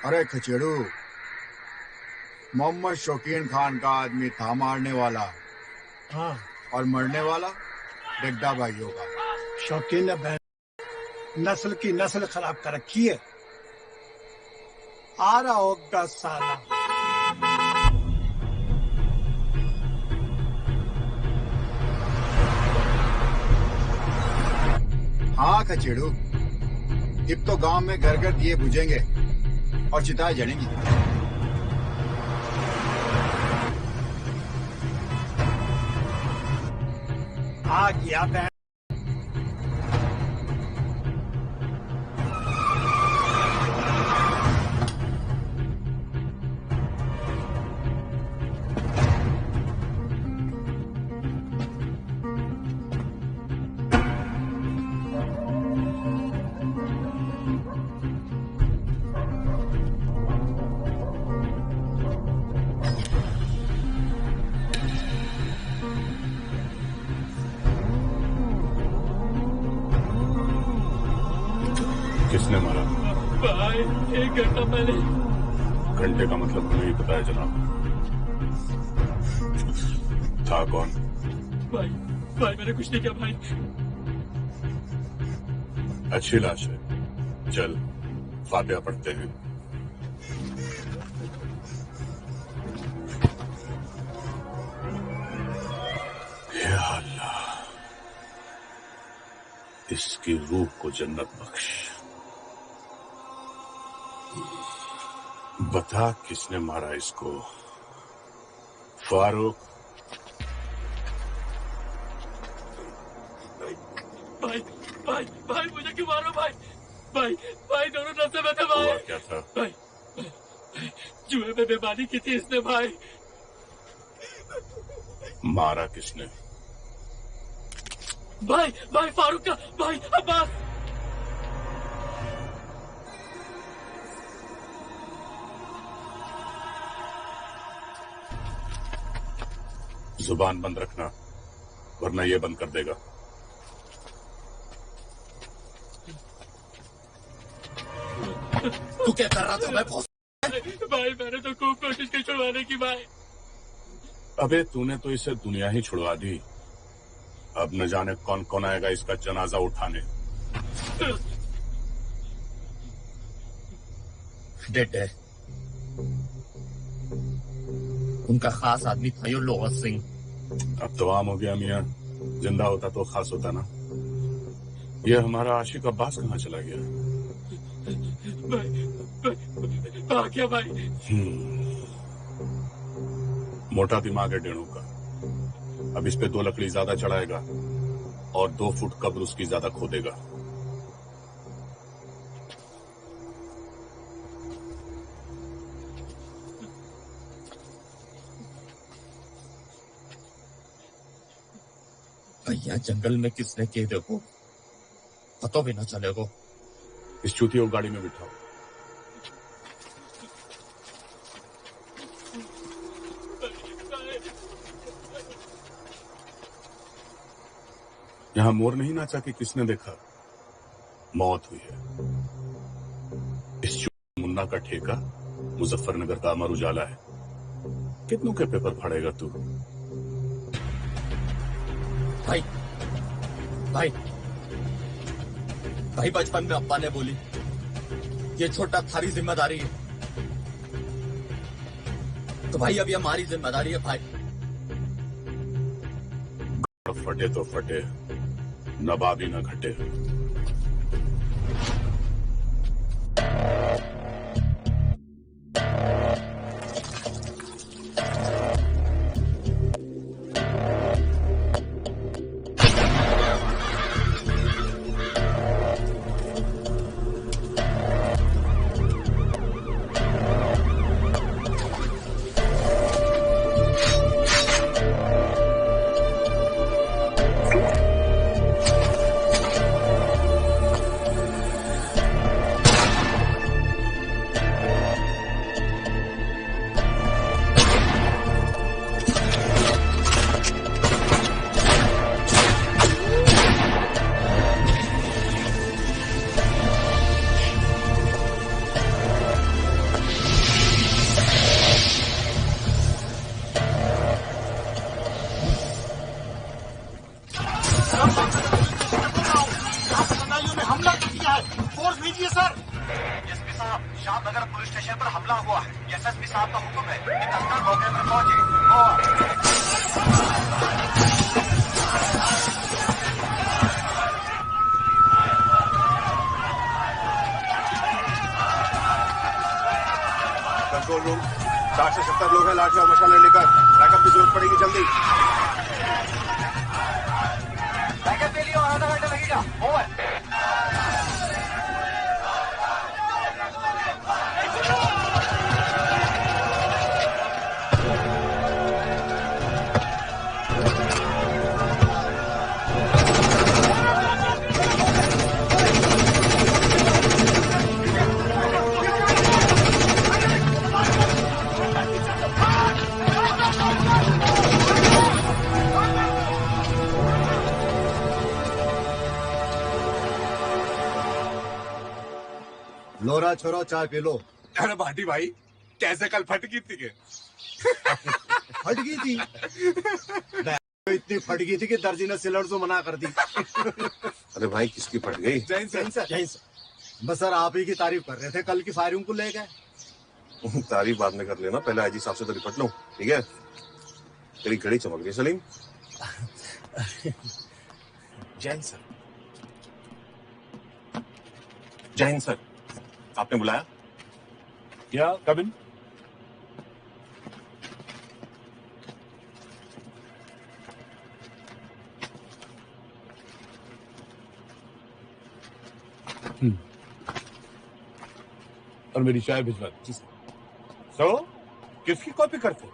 अरे खचेड़ू, मोहम्मद शौकीन खान का आदमी था मारने वाला। हाँ, और मरने वाला डिग्डा भाइयों का। शौकीन ने नस्ल की नस्ल खराब कर रखी है। आ रहा होगा साला। हाँ खचेड़ू, अब तो गांव में घर घर दिए बुझेंगे और चिताएं जलेंगी। आ गया बहन। किसने मारा? भाई 1 घंटा पहले। घंटे का मतलब हमें ही पता है जनाब। था कौन? भाई मैंने कुछ नहीं किया भाई। अच्छी लाश है, चल फातिहा पढ़ते हैं। या अल्लाह, इसकी रूह को जन्नत बख्श। बता किसने मारा इसको? फारूक? भाई मुझे क्यों मारो भाई? भाई दोनों नशे में थे भाई। हुआ क्या था? भाई जुए में बेईमानी की थी इसने भाई। मारा किसने? भाई फारूक का भाई अब्बास। जुबान बंद रखना वरना ये बंद कर देगा। तू क्या कर रहा था? मैं भाई मैंने तो खूब कोशिश की छुड़वाने की भाई। अबे तूने तो इसे दुनिया ही छुड़वा दी। अब न जाने कौन कौन आएगा इसका जनाजा उठाने। डेड है। उनका खास आदमी था यो लोहा सिंह। अब तो आम हो गया मियां, जिंदा होता तो खास होता ना। ये हमारा आशिक अब्बास कहाँ चला गया? भाई क्या भाई? मोटा दिमाग है डेणू का। अब इस पे 2 लकड़ी ज्यादा चढ़ाएगा और 2 फुट कब्र उसकी ज्यादा खोदेगा। भैया जंगल में किसने किए देखो, पता भी ना चलेगा। इस चूतिया को गाड़ी में बिठाओ। यहां मोर नहीं नाचा कि किसने देखा? मौत हुई है। इस मुन्ना का ठेका मुजफ्फरनगर का अमर उजाला है। कितनों के पेपर फाड़ेगा तू? भाई बचपन में अब्बा ने बोली ये छोटा थारी जिम्मेदारी है, तो भाई अब ये हमारी जिम्मेदारी है भाई। फटे तो फटे, नवाबी न घटे। एसएसपी साहब का हुक्म है कि तत्काल मौके पर पहुंचे। कंट्रोल रूम 60 से 70 लोग हैं, लाठी और मशाले लेकर। बैकअप की जरूरत पड़ेगी जल्दी। बैकअप के लिए और आधा घंटा लगेगा। ओवर। लोरा छोरो चाय पी लो। अरे भाटी भाई कैसे कल फट गई थी के? फट गई थी। इतनी फट गई थी कि दर्जी ने सिलर से मना कर दी। अरे भाई किसकी फट गई? जैन सर यही सर। बस सर आप ही की तारीफ कर रहे थे, कल की फायरिंग को ले गए। तारीफ बाद में कर लेना, पहले आईजी साहब से तो निपट लो, ठीक है? तेरी घड़ी चमक गई सलीम। जैन सर, जय हिंद सर, आपने बुलाया? या कम इन। और मेरी चाय भिजवा जी सर। तो किसकी कॉपी करते?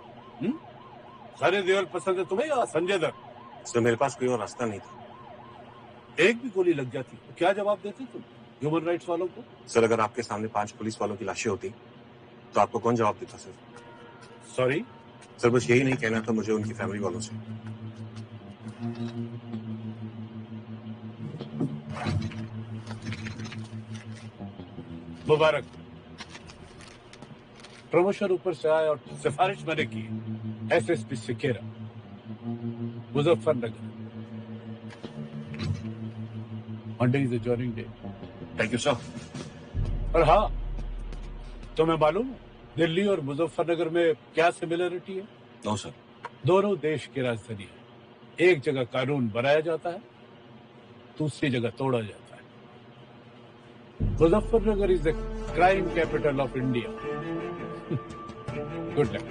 सारे देवल पसंद है तुम्हें या संजय दत्त? सर मेरे पास कोई और रास्ता नहीं था। एक भी गोली लग जाती तो क्या जवाब देते तुम ह्यूमन राइट्स वालों को? सर अगर आपके सामने 5 पुलिस वालों की लाशें होती तो आपको कौन जवाब देता सर? सॉरी सर बस यही नहीं कहना था मुझे उनकी फैमिली वालों से। मुबारक, प्रमोशन ऊपर से आया और सिफारिश मैंने की। SSP Sequeira, Muzaffarnagar. Monday is the joining day. Thank you sir. और हाँ, तुम्हें मालूम है दिल्ली और मुजफ्फरनगर में क्या सिमिलरिटी है? No sir. दोनों देश की राजधानी है। एक जगह कानून बनाया जाता है, दूसरी जगह तोड़ा जाता है। Muzaffarnagar is the crime capital of India. Good luck.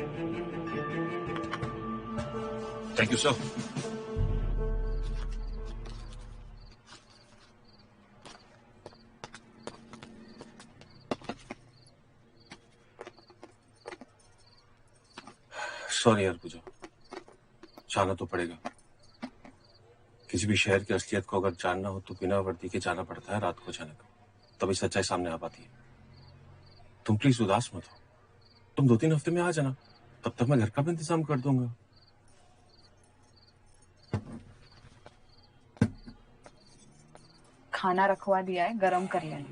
Thank you sir. Sorry यार पूजा, जाना तो पड़ेगा। किसी भी शहर की असलियत को अगर जानना हो तो बिना वर्दी के जाना पड़ता है रात को अचानक, तभी सच्चाई सामने आ पाती है। तुम प्लीज उदास मत हो, तुम 2-3 हफ्ते में आ जाना, तब तक मैं घर का भी इंतजाम कर दूंगा। खाना रखवा दिया है, गरम कर लेना।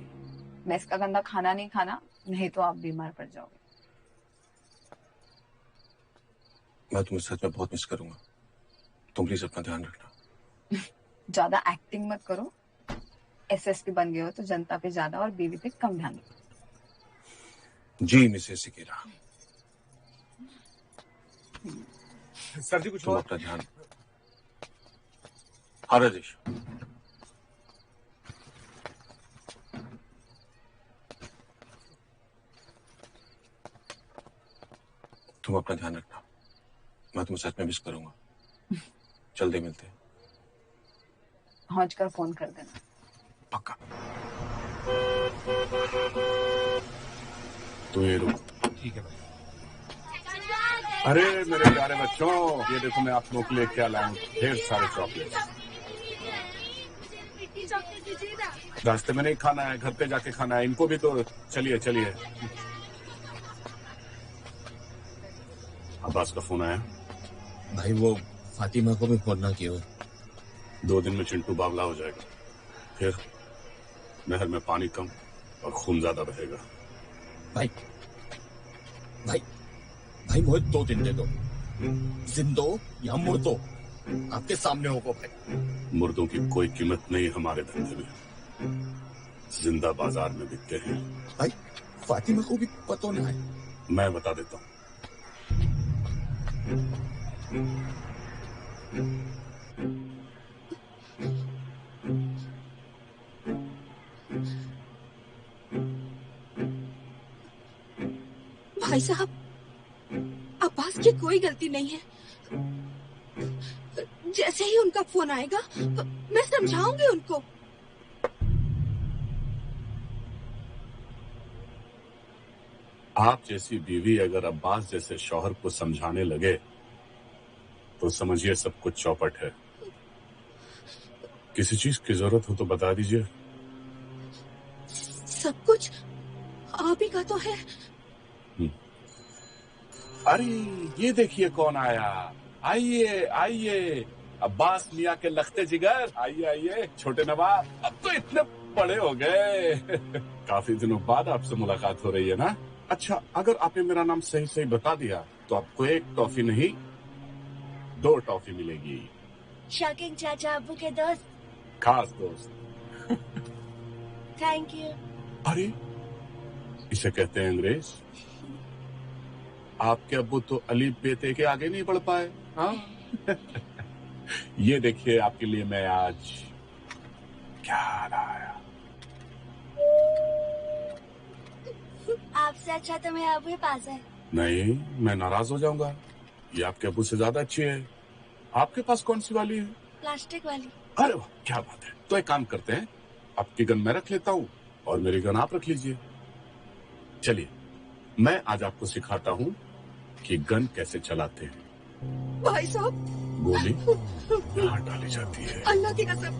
मैस का गंदा खाना नहीं खाना, नहीं तो आप बीमार पड़ जाओगे। मैं तुम्हें सच में बहुत मिस करूंगा, तुम प्लीज अपना ध्यान रखना। ज्यादा एक्टिंग मत करो। एसएसपी बन गए हो तो जनता पे ज्यादा और बीवी पे कम ध्यान दो। जी मिसेस सिकेरा। सर जी कुछ तुम और? अपना ध्यान। हाँ राजेश। तुम अपना ध्यान रखना, मैं तुम्हें सच में मिस करूंगा। जल्दी मिलते हैं। पहुंच कर फोन कर देना। पक्का। तो ये रुक। ठीक है भाई। अरे मेरे प्यारे बच्चों, ये देखो मैं आप लोगों के लिए क्या लाया हूं, ढेर सारे चॉकलेट। रास्ते में नहीं खाना है, घर पे जाके खाना है। इनको भी तो चलिए चलिए। अब्बास का फोन आया? भाई वो फातिमा को भी फोन ना किया। 2 दिन में चिंटू बावला हो जाएगा, फिर नहर में पानी कम और खून ज्यादा बहेगा। भाई भाई भाई मुझे 2 दिन दे दो, जिंदो या मुर्दो, आपके सामने होगा भाई। मुर्दों की कोई कीमत नहीं हमारे धंधे में, जिंदा बाजार में बिकते हैं। भाई फातिमा को भी पता ना है, मैं बता देता हूं। भाई साहब, अब्बास की कोई गलती नहीं है। जैसे ही उनका फोन आएगा मैं समझाऊंगी उनको। आप जैसी बीवी अगर अब्बास जैसे शौहर को समझाने लगे तो समझिए सब कुछ चौपट है। किसी चीज की जरूरत हो तो बता दीजिए। सब कुछ आप ही का तो है। अरे ये देखिए कौन आया। आइए आइए, अब्बास मियाँ के लखते जिगर। आइए आइए छोटे नवाब, अब तो इतने बड़े हो गए। काफी दिनों बाद आपसे मुलाकात हो रही है ना। अच्छा, अगर आपने मेरा नाम सही सही बता दिया तो आपको एक टॉफी नहीं 2 टॉफी मिलेगी। शॉकिंग चाचा अब्बू के दोस्त। खास दोस्त। Thank you. अरे इसे कहते हैं अंग्रेज। आपके अब्बू तो अली बेटे के आगे नहीं बढ़ पाए। हाँ। ये देखिए आपके लिए मैं आज क्या लाया। आपसे अच्छा तो मेरे अब्बू के पास है। नहीं, मैं नाराज हो जाऊंगा। ये आपके अब्बू से ज्यादा अच्छी है। आपके पास कौन सी वाली है? प्लास्टिक वाली। अरे वाह, क्या बात है। तो एक काम करते हैं, आपकी गन मैं रख लेता हूँ और मेरी गन आप रख लीजिए। चलिए, मैं आज आपको सिखाता हूँ कि गन कैसे चलाते हैं। भाई साहब, गोली यहाँ डाली जाती है। अल्लाह की कसम,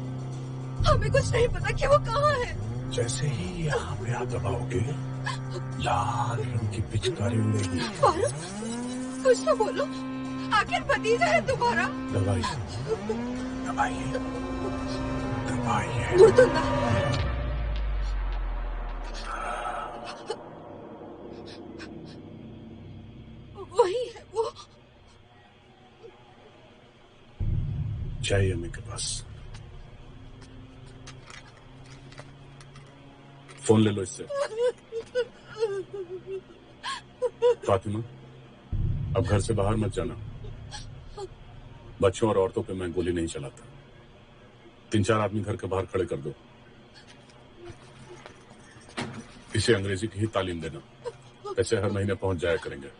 हमें कुछ नहीं पता कि वो कहाँ है। जैसे ही यहाँ पे आप दबाओगे, लाल रंग की पिचकारी उड़ेगी। फारूक, कुछ तो बोलो, आखिर भतीजा है तुम्हारा। दबाइए, दबाइए, दबाइए। मुर्तुल्ला, वही है वो। चाहिए अम्मी के पास। फोन ले लो इससे। फातिमा, अब घर से बाहर मत जाना। बच्चों और औरतों पे मैं गोली नहीं चलाता। 3-4 आदमी घर के बाहर खड़े कर दो। इसे अंग्रेजी की ही तालीम देना, ऐसे हर महीने पहुंच जाया करेंगे।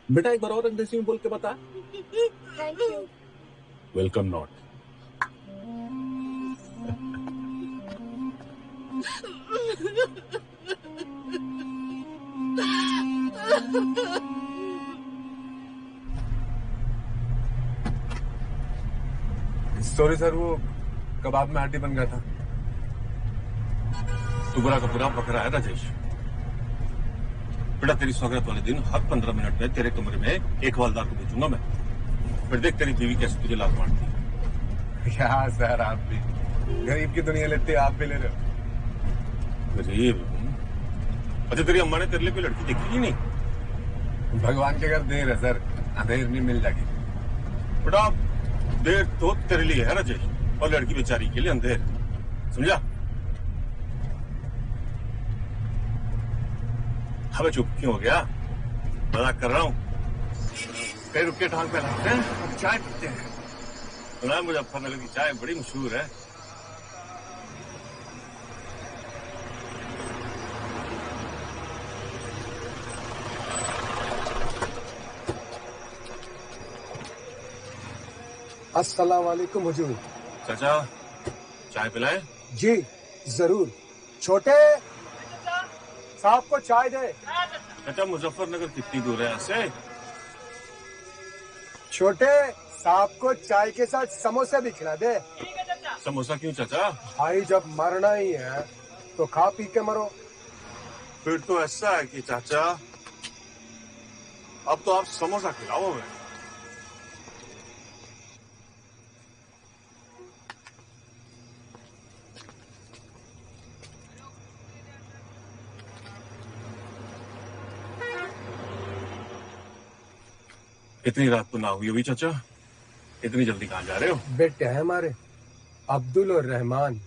बेटा एक बार और अंग्रेजी में बोल के बता। Thank you. Welcome not. Sorry sir, वो कबाब में हड्डी बन गया था। तू बुरा का बुरा बकरा है राजेश। बेटा तेरी स्वागत वाले दिन हर 15 मिनट में तेरे कमरे में एक हवलदार को भेजूंगा मैं। फिर देख तेरी बीवी कैसे तुझे लात मारती है। क्या सर, आप भी गरीब की दुनिया लेते, आप भी ले रहे हो। गरीब? अच्छा तेरी अम्मा ने तेरे लिए कोई लड़की देखी ही नहीं? भगवान के घर देर है सर, अंधेर नहीं मिल जाएगी। बेटा देर तो तेरे लिए है राजेश, और लड़की बेचारी के लिए अंधेर। समझा? हमें चुप क्यों हो गया? मजाक कर रहा हूँ। कहीं रुक के ढाल पे रखते हैं, चाय पीते हैं। सुना है मुजफ्फरनगर की चाय बड़ी मशहूर है। अस्सलाम वालेकुम हुजूर। चाचा चाय पिलाए? जी जरूर। छोटे साहब को चाय दे। चाचा मुजफ्फरनगर कितनी दूर है यहाँ से? छोटे साहब को चाय के साथ समोसे भी खिला दे। समोसा क्यों चाचा? भाई जब मरना ही है तो खा पी के मरो। फिर तो ऐसा है कि चाचा अब तो आप समोसा खिलाओ हमें। इतनी रात तो ना हुई अभी चाचा, इतनी जल्दी कहाँ जा रहे हो? बेटे हैं हमारे अब्दुल और रहमान,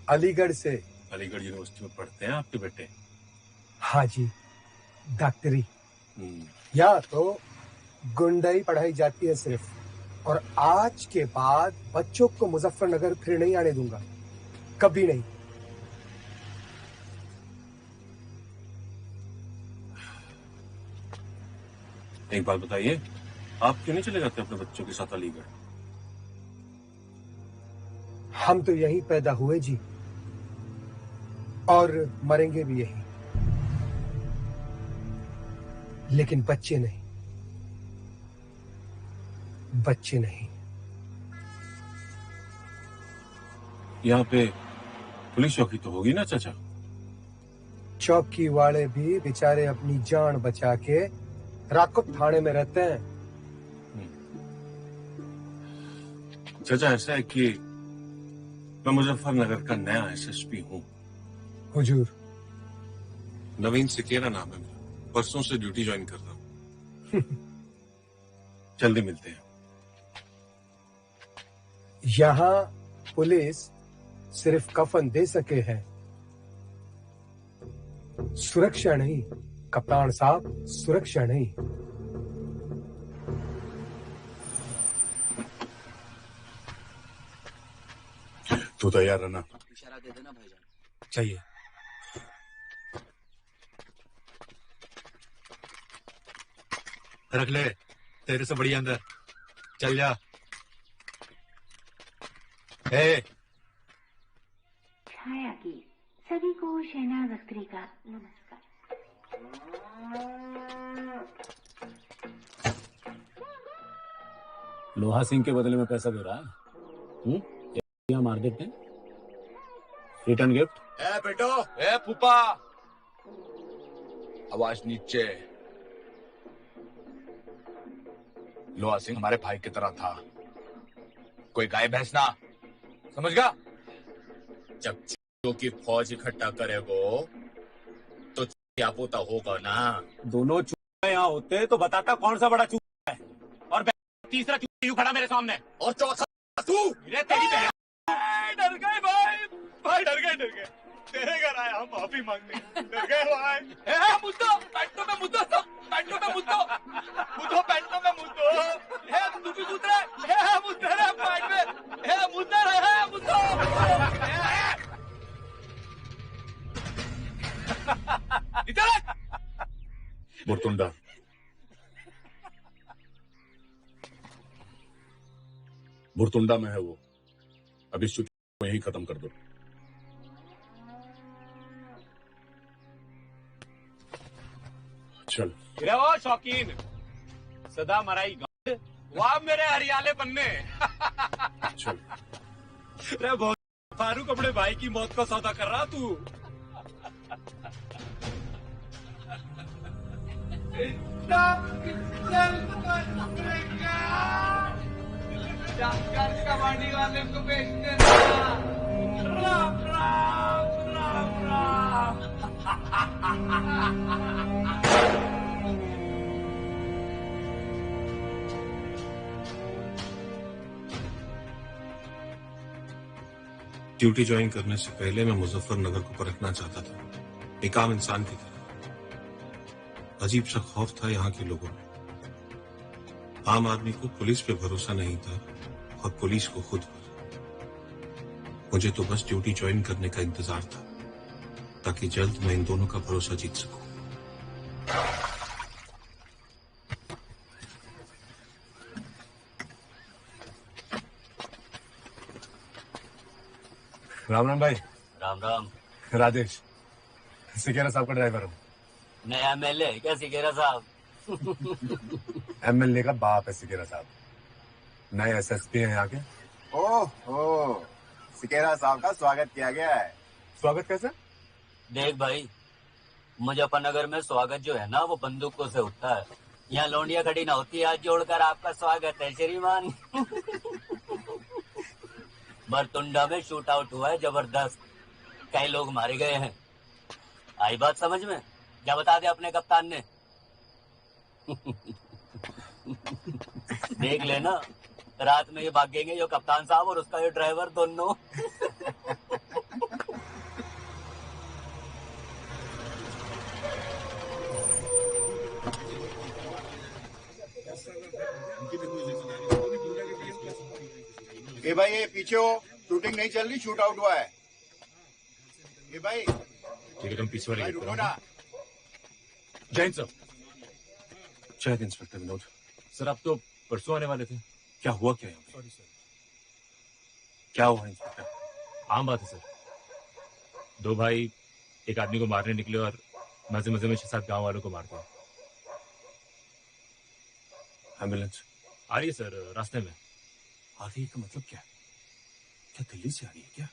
अलीगढ़ से। अलीगढ़ यूनिवर्सिटी में पढ़ते हैं आपके बेटे? हाँ जी। डॉक्टरी या तो गुंडाई पढ़ाई जाती है सिर्फ, और आज के बाद बच्चों को मुजफ्फरनगर फिर नहीं आने दूंगा, कभी नहीं। एक बात बताइए, आप क्यों नहीं चले जाते अपने बच्चों के साथ अलीगढ़? हम तो यहीं पैदा हुए जी, और मरेंगे भी यहीं, लेकिन बच्चे नहीं, बच्चे नहीं। यहाँ पे पुलिस चौकी तो होगी ना चाचा? चौकी वाले भी बेचारे अपनी जान बचा के राकुत थाने में रहते हैं। चाचा ऐसा है कि मैं मुजफ्फरनगर का नया एसएसपी हूँ। हुजूर। नवीन सिकेरा नाम है मेरा, परसों से ड्यूटी ज्वाइन कर रहा हूँ। जल्दी मिलते हैं। यहाँ पुलिस सिर्फ कफन दे सके हैं, सुरक्षा नहीं कप्तान साहब, सुरक्षा नहीं। तू तैयार रहना। इशारा दे देना भाईजान। चाहिए। रख ले, तेरे से बढ़िया अंदर चल जा। छाया की सभी को शहनाज अख्तरी का नमस्कार। लोहा सिंह के बदले में पैसा दे रहा है? यहाँ मार देते हैं, रिटर्न गिफ्ट। ए बेटो, ए फूफा, आवाज नीचे। लोहा सिंह हमारे भाई की तरह था, कोई गाय भैंस ना, समझ गया? जब चूहों की फौज इकट्ठा करेगो तो क्या पोता होगा ना। दोनों चूहे यहाँ होते तो बताता कौन सा बड़ा चूहा है, और तीसरा चूहा यूं खड़ा मेरे सामने, और चौथा तू। तेरी बहन। डर गए भाई डर गए। तेरे घर आए हम माफी मांगने, डर गए भाई। मुद्दो पैंटों में मुद्दो, सब पैंटों में मुद्दो पैंटों में मुद्दो। तू भी मुद्द रहे, मुद्द रहे पैंट में, मुद्द रहे मुद्दो। बुरतुंडा, बुरतुंडा में है वो। अब इस को यही खत्म कर दो। चल। ओ शौकीन, सदा मराई गांड, वाह मेरे हरियाले पन्ने। चल। अरे बहुत फारूक अपने भाई की मौत का सौदा कर रहा तू। कबाड़ी वाले को बेच देना। राम राम राम राम। ड्यूटी ज्वाइन करने से पहले मैं मुजफ्फरनगर को परखना चाहता था, एक आम इंसान की तरह। अजीब सा खौफ था यहाँ के लोगों में। आम आदमी को पुलिस पे भरोसा नहीं था, और पुलिस को खुद पर। मुझे तो बस ड्यूटी ज्वाइन करने का इंतजार था, ताकि जल्द मैं इन दोनों का भरोसा जीत सकूं। राम राम भाई। राम राम। राजेश, सिकेरा साहब का ड्राइवर हूँ। नया एमएलए क्या सिकेरा साहब? एमएलए का बाप है सिकेरा साहब, नए एसएसपी हैं यहाँ के। ओह, सिकेरा साहब का स्वागत किया गया है। स्वागत कैसे? देख भाई, मुजफ्फरनगर में स्वागत जो है ना वो बंदूकों से उठता है। यहाँ लौंडिया खड़ी ना होती, हाथ जोड़कर आपका स्वागत है श्रीमान। बरतुंडा में शूट आउट हुआ है जबरदस्त, कई लोग मारे गए हैं। आई बात समझ में? क्या बता दे अपने कप्तान ने? देख लेना, रात में ये भागेंगे जो कप्तान साहब और उसका ये ड्राइवर दोनों। ए भाई ये पीछे हो, शूटिंग नहीं चल रही, शूट आउट हुआ है। ए भाई ठीक है, तुम पीछे वाले भाई गेट पर रुको आओ। ना। जैन सर। शायद इंस्पेक्टर विनोद। सर आप तो परसों आने वाले थे। क्या हुआ क्या यहाँ पे? Sorry sir. क्या हुआ इंस्पेक्टर? आम बात है सर, दो भाई एक आदमी को मारने निकले और मजे मजे में 6-7 गांव वालों को मार दिया। एम्बुलेंस आ रही है सर, रास्ते में। आ रही का मतलब क्या? क्या दिल्ली से आ रही है क्या?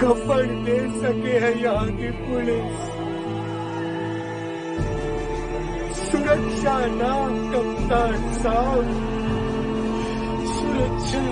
कफन दे सके है यहाँ की पुलिस, सुरक्षा ना कप्तान साहब, सुरक्षा